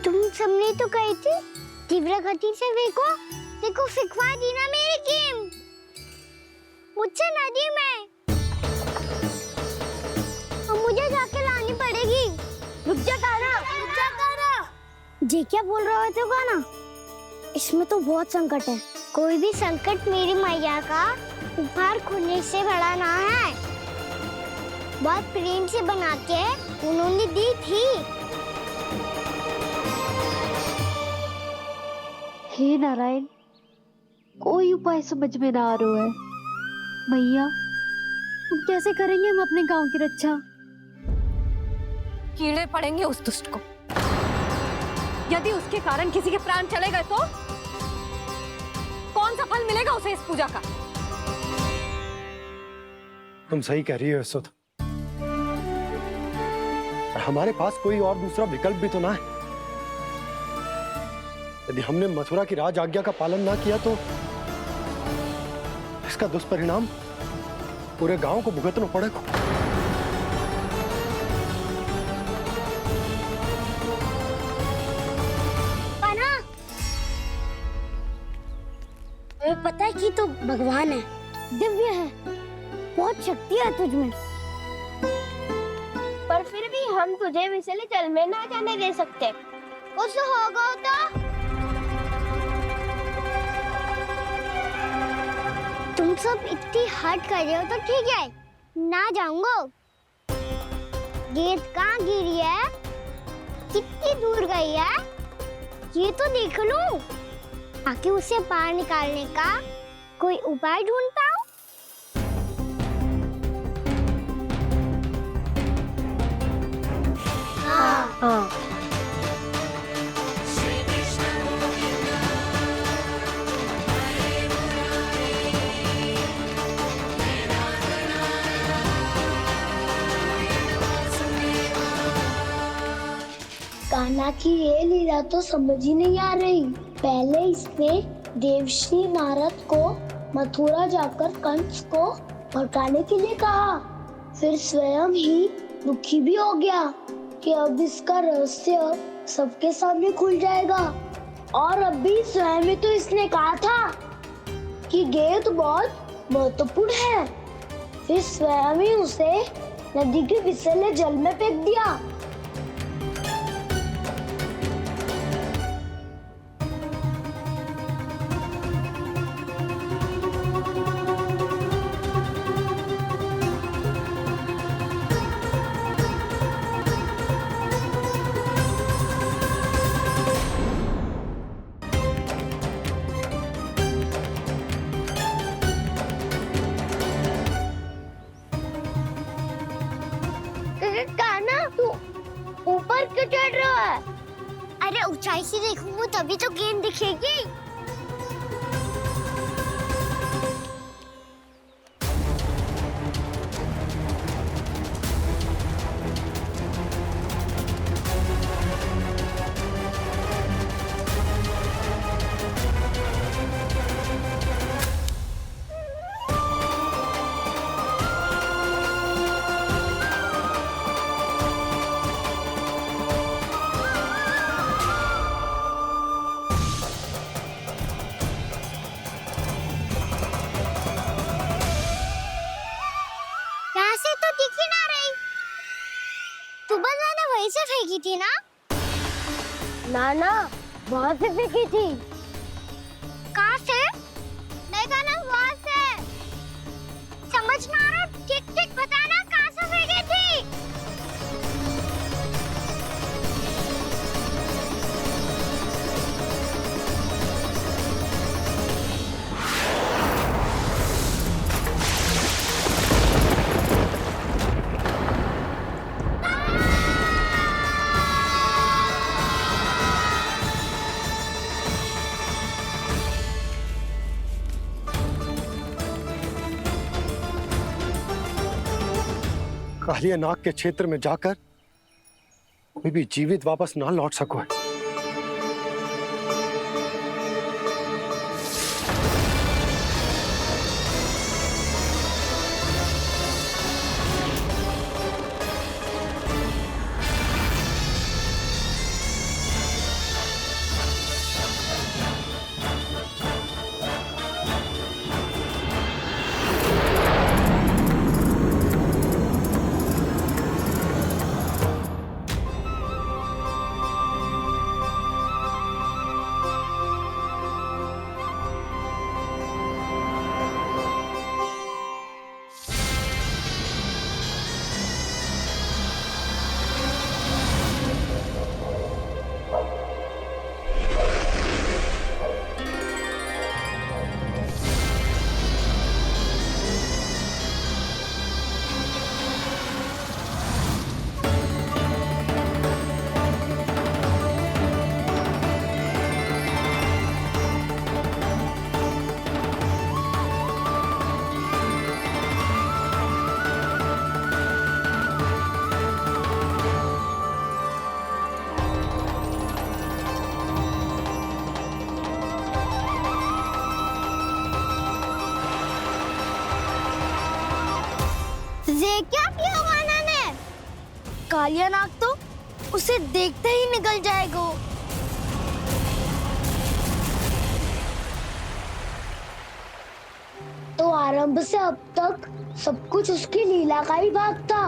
[SPEAKER 1] तुम सबने तो कही थी तीव्र गति से फेंको। देखो फिकवा दी ना मेरी गेम। मुझसे नदी में। अब मुझे जाके लानी पड़ेगी। रुक जा कान्हा, रुक जा कान्हा। जी क्या बोल रहे थे कान्हा? इसमें तो बहुत संकट है। कोई भी संकट मेरी मैया का उपहार खोने से बड़ा ना है। बहुत प्रेम से बना के उन्होंने दी थी।
[SPEAKER 5] हे नारायण, कोई उपाय समझ में ना आ रहा है। मैया, हम कैसे करेंगे हम अपने गांव की रक्षा?
[SPEAKER 4] कीड़े पड़ेंगे उस दुष्ट को। यदि उसके कारण किसी के प्राण चले गए तो कौन सा फल मिलेगा उसे इस पूजा का?
[SPEAKER 7] तुम सही कह रही हो यशोदा। हमारे पास कोई और दूसरा विकल्प भी तो ना है। यदि हमने मथुरा की राज आज्ञा का पालन ना किया तो इसका दुष्परिणाम पूरे गांव को भुगतना पड़ेगा।
[SPEAKER 1] कान्हा, हमें पता है कि तू भगवान है, दिव्य है, बहुत शक्ति है तुझमें, पर फिर भी हम तुझे विषैले जल में ना जाने दे सकते। कुछ होगा तो तुम सब इतनी हट कर रहे हो तो ठीक है, ना जाऊंगा। गेंद कहाँ गिरी है, कितनी दूर गई है, ये तो देख लूं, ताकि उसे बाहर निकालने का कोई उपाय ढूंढता हूँ। हाँ। कान्हा की ये लीला तो समझ ही नहीं आ रही। पहले इसने देवश्री नारद को मथुरा जाकर कंस को भड़काने के लिए कहा, फिर स्वयं ही दुखी भी हो गया कि अब इसका रहस्य सबके सामने खुल जाएगा। और अभी स्वयं ही तो इसने कहा था कि गेंद बहुत महत्वपूर्ण है, फिर स्वयं ही उसे नदी के विषैले जल में फेंक दिया। कान्हा, तू ऊपर क्यों चढ़ रहा है? अरे ऊंचाई से देखूंगा तभी तो गेंद दिखेगी। से फेंकी थी ना? ना, वहाँ से फेंकी थी। कहाँ से? नहीं कहना वहाँ से। समझ ना आ रहा, ठीक बताना कहाँ से फेंकी थी?
[SPEAKER 7] कालिया नाग के क्षेत्र में जाकर कोई भी जीवित वापस ना लौट सको।
[SPEAKER 1] कालिया नाग तो उसे देखते ही निकल जाएगा। तो आरंभ से अब तक सब कुछ उसकी लीला का ही भाग था।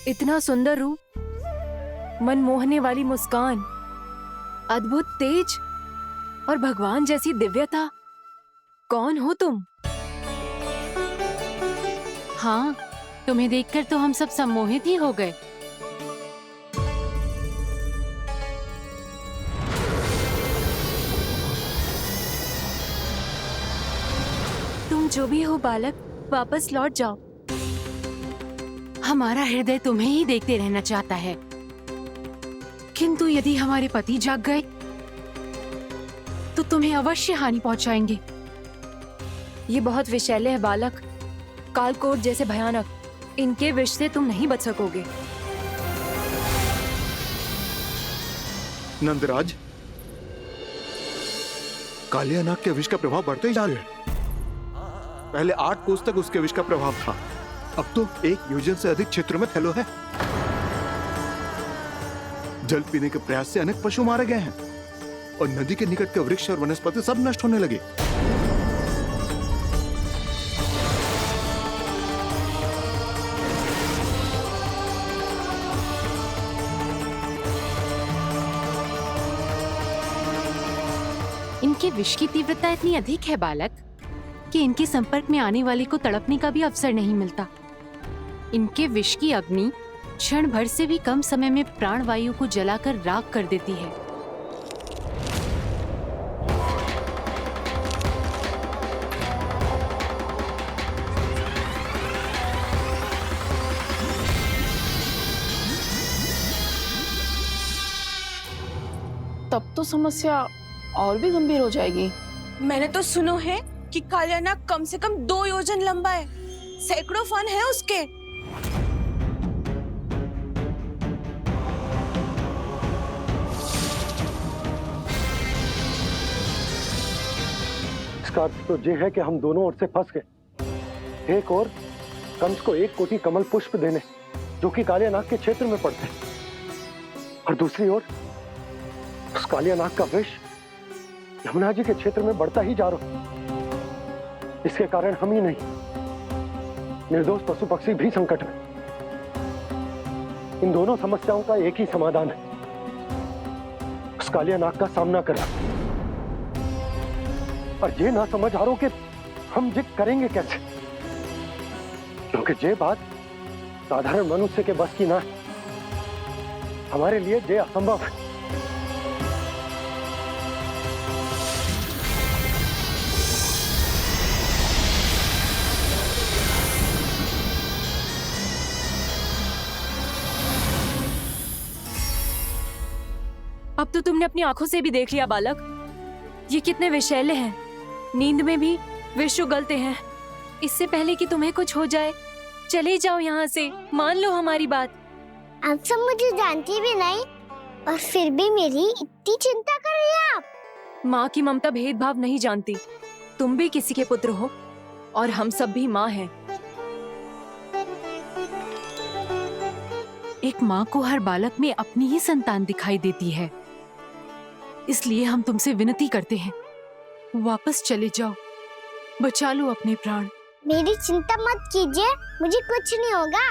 [SPEAKER 20] इतना सुंदर रूप, मन मोहने वाली मुस्कान, अद्भुत तेज और भगवान जैसी दिव्यता। कौन हो तुम? हाँ, तुम्हें देखकर तो हम सब सम्मोहित ही हो गए। तुम जो भी हो बालक, वापस लौट जाओ। हमारा हृदय तुम्हें ही देखते रहना चाहता है, किंतु यदि हमारे पति जाग गए तो तुम्हें अवश्य हानि पहुंचाएंगे। ये बहुत विषैले है बालक, कालकोट जैसे भयानक। इनके विष से तुम नहीं बच सकोगे।
[SPEAKER 12] नंदराज, कालिया नाग के विष का प्रभाव बढ़ते ही जा रहा है। पहले 8 कोस तक उसके विष का प्रभाव था, अब तो 1 योजन से अधिक क्षेत्र में फैलो है। जल पीने के प्रयास से अनेक पशु मारे गए हैं और नदी के निकट के वृक्ष और वनस्पति सब नष्ट होने लगे।
[SPEAKER 20] इनके विष की तीव्रता इतनी अधिक है बालक कि इनके संपर्क में आने वाले को तड़पने का भी अवसर नहीं मिलता। इनके विष की अग्नि क्षण भर से भी कम समय में प्राणवायु को जलाकर राख कर देती है।
[SPEAKER 18] तब तो समस्या और भी गंभीर हो जाएगी।
[SPEAKER 16] मैंने तो सुनो है कि कालिया नाग कम से कम 2 योजन लंबा है, सैकड़ों फन है उसके।
[SPEAKER 7] इसका अर्थ तो ये है कि हम दोनों ओर से फंस गए। एक और कंस को 1 कोटि कमल पुष्प देने जो कि कालिया नाग के क्षेत्र में पड़ते हैं, और दूसरी ओर उस कालिया नाग का विष यमुना जी के क्षेत्र में बढ़ता ही जा रहा। इसके कारण हम ही नहीं, निर्दोष पशु पक्षी भी संकट में। इन दोनों समस्याओं का एक ही समाधान है, उस कालिया नाग का सामना करना। और ये ना समझ आ रहा कि हम ये करेंगे कैसे, क्योंकि ये बात साधारण मनुष्य के बस की ना है। हमारे लिए ये असंभव है।
[SPEAKER 20] अब तो तुमने अपनी आंखों से भी देख लिया बालक, ये कितने विषैले हैं। नींद में भी विष उगलते हैं। इससे पहले कि तुम्हें कुछ हो जाए, चले जाओ यहाँ से, मान लो हमारी बात।
[SPEAKER 1] आप सब मुझे जानती भी नहीं और फिर भी मेरी इतनी चिंता कर रही हैं आप।
[SPEAKER 20] माँ की ममता भेदभाव नहीं जानती। तुम भी किसी के पुत्र हो और हम सब भी माँ हैं। एक माँ को हर बालक में अपनी ही संतान दिखाई देती है। इसलिए हम तुमसे विनती करते हैं, वापस चले जाओ, बचा लो अपने प्राण।
[SPEAKER 1] मेरी चिंता मत कीजिए, मुझे कुछ नहीं होगा।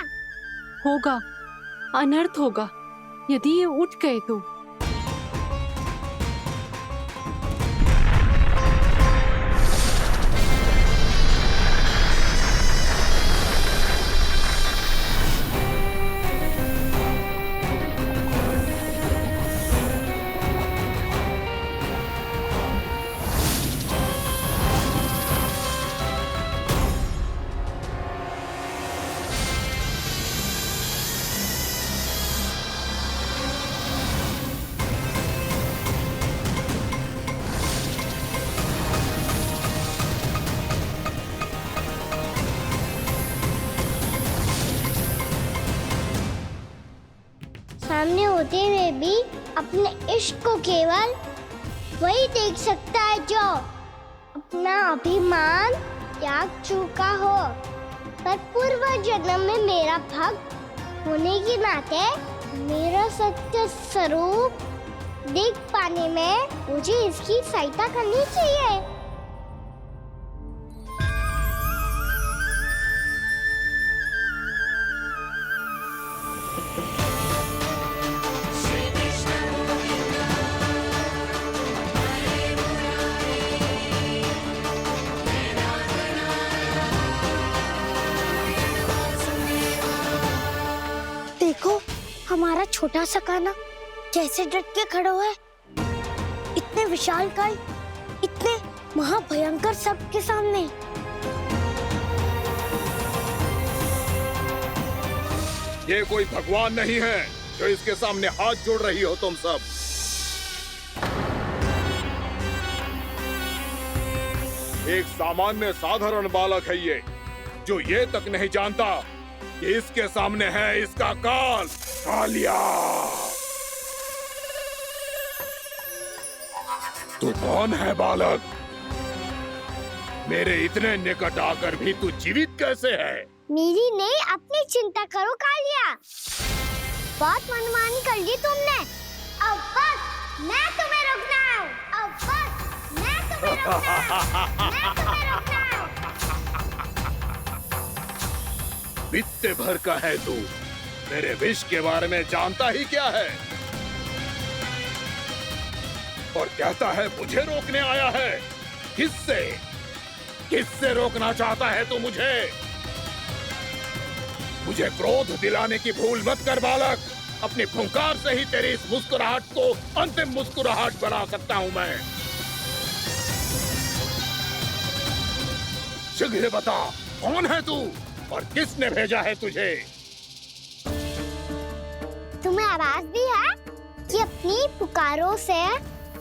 [SPEAKER 20] होगा, अनर्थ होगा यदि ये उठ गए तो।
[SPEAKER 1] में भी अपने इश्क को केवल वही देख सकता है जो अपना अभिमान त्याग चुका हो। पर पूर्व जन्म में मेरा भक्त होने के नाते मेरा सत्य स्वरूप देख पाने में मुझे इसकी सहायता करनी चाहिए। देखो हमारा छोटा सा कान्हा कैसे डट के खड़ा हुआ है, इतने विशालकाय, इतने महाभयंकर सबके सामने।
[SPEAKER 12] ये कोई भगवान नहीं है जो इसके सामने हाथ जोड़ रही हो तुम सब। एक सामान्य साधारण बालक है ये, जो ये तक नहीं जानता कि इसके सामने है इसका काल, कालिया। तू कौन है बालक? मेरे इतने निकट आकर भी तू जीवित कैसे है?
[SPEAKER 1] मेरी नहीं, अपनी चिंता करो कालिया। बहुत मनमानी कर ली तुमने। अब बस मैं तुम्हें रोकना हूँ। अब बस मैं तुम्हें रोकना हूँ।
[SPEAKER 12] बित्ते भर का है तू, मेरे विष के बारे में जानता ही क्या है? और कहता है मुझे रोकने आया है। किससे? किससे रोकना चाहता है तू मुझे? मुझे क्रोध दिलाने की भूल मत कर बालक। अपनी फुंकार से ही तेरी इस मुस्कुराहट को अंतिम मुस्कुराहट बना सकता हूं मैं। शीघ्र बता, कौन है तू और किसने भेजा है तुझे?
[SPEAKER 1] तुम्हें आवाज भी है कि अपनी पुकारों से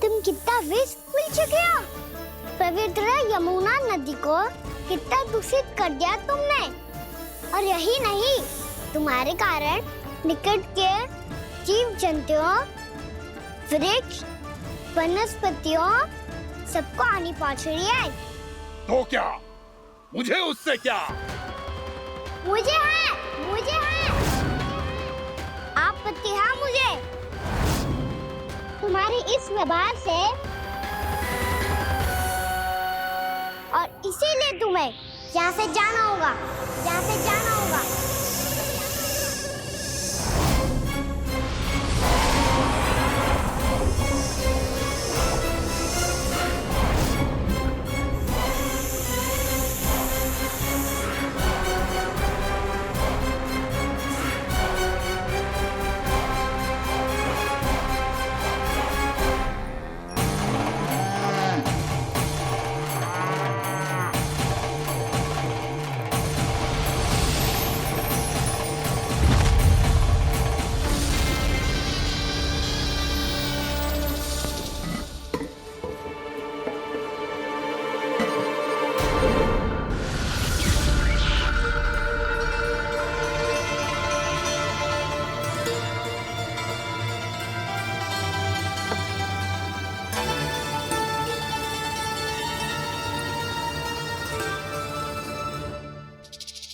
[SPEAKER 1] तुम कितना विष भूल चुके हो। पवित्र यमुना नदी को कितना दूषित कर दिया तुमने। और यही नहीं, तुम्हारे कारण निकट के जीव जंतुओं, वृक्ष, वनस्पतियों सबको हानि पहुंच रही है।
[SPEAKER 12] तो क्या? मुझे उससे क्या?
[SPEAKER 1] मुझे है, आपत्ति है मुझे तुम्हारी इस व्यवहार से, और इसीलिए तुम्हें यहाँ से जाना होगा।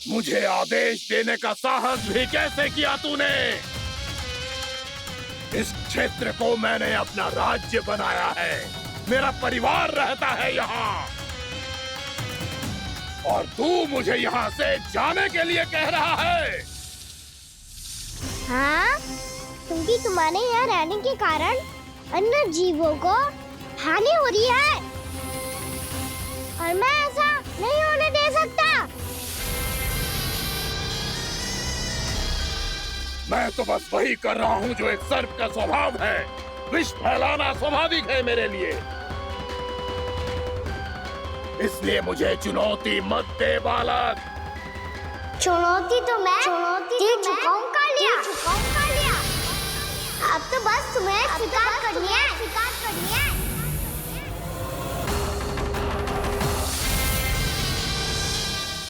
[SPEAKER 12] मुझे आदेश देने का साहस भी कैसे किया तूने? इस क्षेत्र को मैंने अपना राज्य बनाया है, मेरा परिवार रहता है यहाँ, और तू मुझे यहाँ से जाने के लिए कह रहा है?
[SPEAKER 1] हाँ, क्योंकि तुम्हारे यहाँ रहने के कारण अन्य जीवों को हानि हो रही है, और मैं ऐसा नहीं होने दे सकता।
[SPEAKER 12] मैं तो बस वही कर रहा हूँ जो एक सर्प का स्वभाव है। विष फैलाना स्वाभाविक है मेरे लिए, इसलिए मुझे चुनौती मत दे बालक।
[SPEAKER 1] चुनौती तो मैं दे चुका हूँ कालिया। अब तो बस तुम्हें स्वीकार करनी है।